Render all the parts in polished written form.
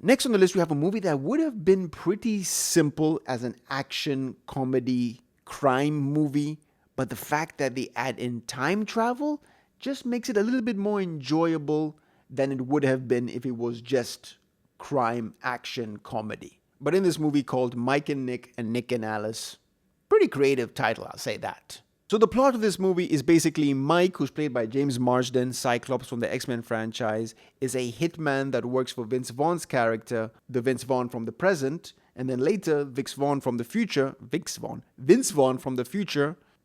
Next on the list, we have a movie that would have been pretty simple as an action comedy crime movie, but the fact that they add in time travel just makes it a little bit more enjoyable than it would have been if it was just crime action comedy. But in this movie called Mike and Nick and Alice, pretty creative title, I'll say that. So the plot of this movie is basically Mike, who's played by James Marsden, Cyclops from the X-Men franchise, is a hitman that works for Vince Vaughn's character, the Vince Vaughn from the present, and then later Vince Vaughn from the future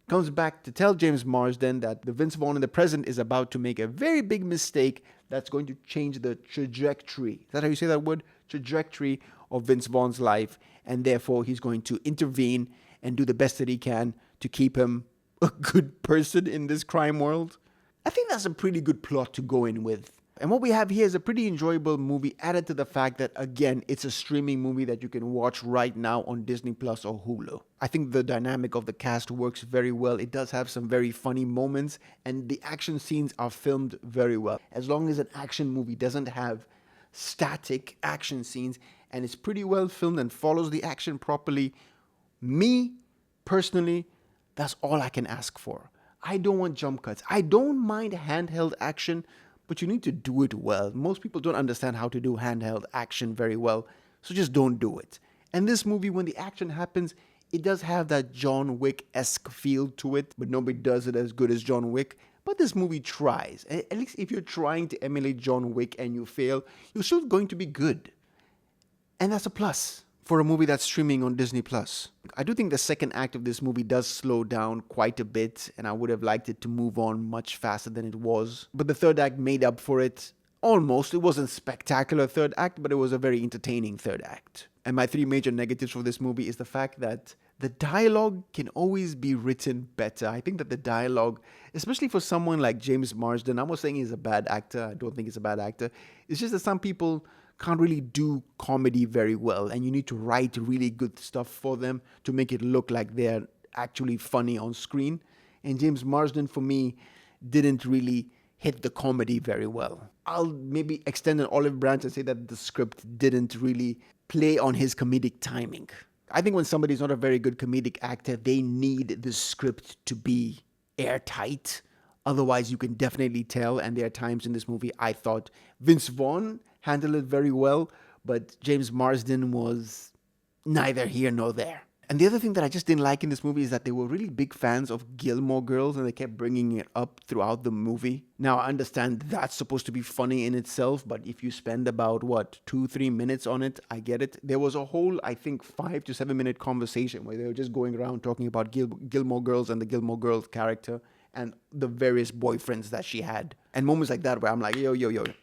comes back to tell James Marsden that the Vince Vaughn in the present is about to make a very big mistake that's going to change the trajectory. Is that how you say that word? Trajectory of Vince Vaughn's life, and therefore he's going to intervene and do the best that he can to keep him a good person in this crime world. I think that's a pretty good plot to go in with. And what we have here is a pretty enjoyable movie, added to the fact that, again, it's a streaming movie that you can watch right now on Disney Plus or Hulu. I think the dynamic of the cast works very well. It does have some very funny moments, and the action scenes are filmed very well. As long as an action movie doesn't have static action scenes and it's pretty well filmed and follows the action properly, me, personally, that's all I can ask for. I don't want jump cuts. I don't mind handheld action, but you need to do it well. Most people don't understand how to do handheld action very well, so just don't do it. And this movie, when the action happens, it does have that John Wick-esque feel to it, but nobody does it as good as John Wick. But this movie tries. At least if you're trying to emulate John Wick and you fail, you're still going to be good. And that's a plus for a movie that's streaming on Disney Plus. I do think the second act of this movie does slow down quite a bit, and I would have liked it to move on much faster than it was. But the third act made up for it almost. It wasn't a spectacular third act, but it was a very entertaining third act. And my three major negatives for this movie is the fact that the dialogue can always be written better. I think that the dialogue, especially for someone like James Marsden, I'm not saying he's a bad actor. I don't think he's a bad actor. It's just that some people can't really do comedy very well, and you need to write really good stuff for them to make it look like they're actually funny on screen. And James Marsden, for me, didn't really hit the comedy very well. I'll maybe extend an olive branch and say that the script didn't really play on his comedic timing. I think when somebody's not a very good comedic actor, they need the script to be airtight. Otherwise, you can definitely tell, and there are times in this movie I thought Vince Vaughn handled it very well, but James Marsden was neither here nor there. And the other thing that I just didn't like in this movie is that they were really big fans of Gilmore Girls, and they kept bringing it up throughout the movie. Now, I understand that's supposed to be funny in itself, but if you spend about, 2-3 minutes on it, I get it. There was a whole, I think, 5 to 7 minute conversation where they were just going around talking about Gilmore Girls and the Gilmore Girls character and the various boyfriends that she had. And moments like that where I'm like, yo,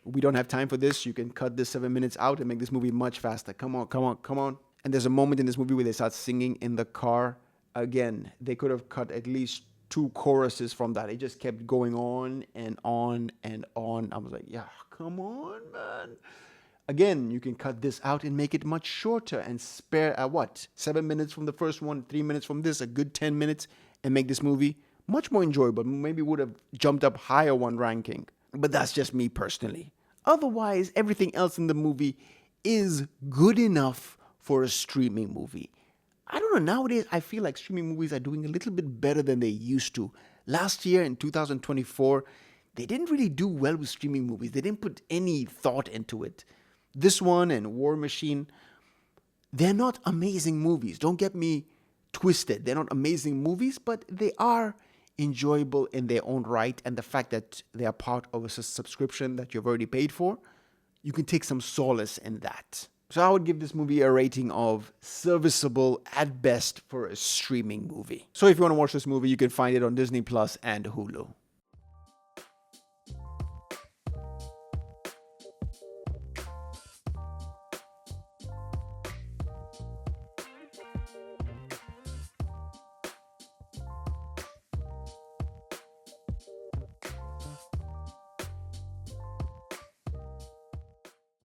we don't have time for this. You can cut this 7 minutes out and make this movie much faster. Come on. And there's a moment in this movie where they start singing in the car. Again, they could have cut at least 2 choruses from that. It just kept going on and on and on. I was like, yeah, come on, man. Again, you can cut this out and make it much shorter and spare 7 minutes from the first one, 3 minutes from this, a good 10 minutes, and make this movie much more enjoyable. Maybe would have jumped up higher one ranking. But that's just me personally. Otherwise, everything else in the movie is good enough for a streaming movie. I don't know, nowadays I feel like streaming movies are doing a little bit better than they used to. Last year in 2024, they didn't really do well with streaming movies. They didn't put any thought into it. This one and War Machine, they're not amazing movies. Don't get me twisted. They're not amazing movies, but they are enjoyable in their own right. And the fact that they are part of a subscription that you've already paid for, you can take some solace in that. So I would give this movie a rating of serviceable at best for a streaming movie. So if you want to watch this movie, you can find it on Disney Plus and Hulu.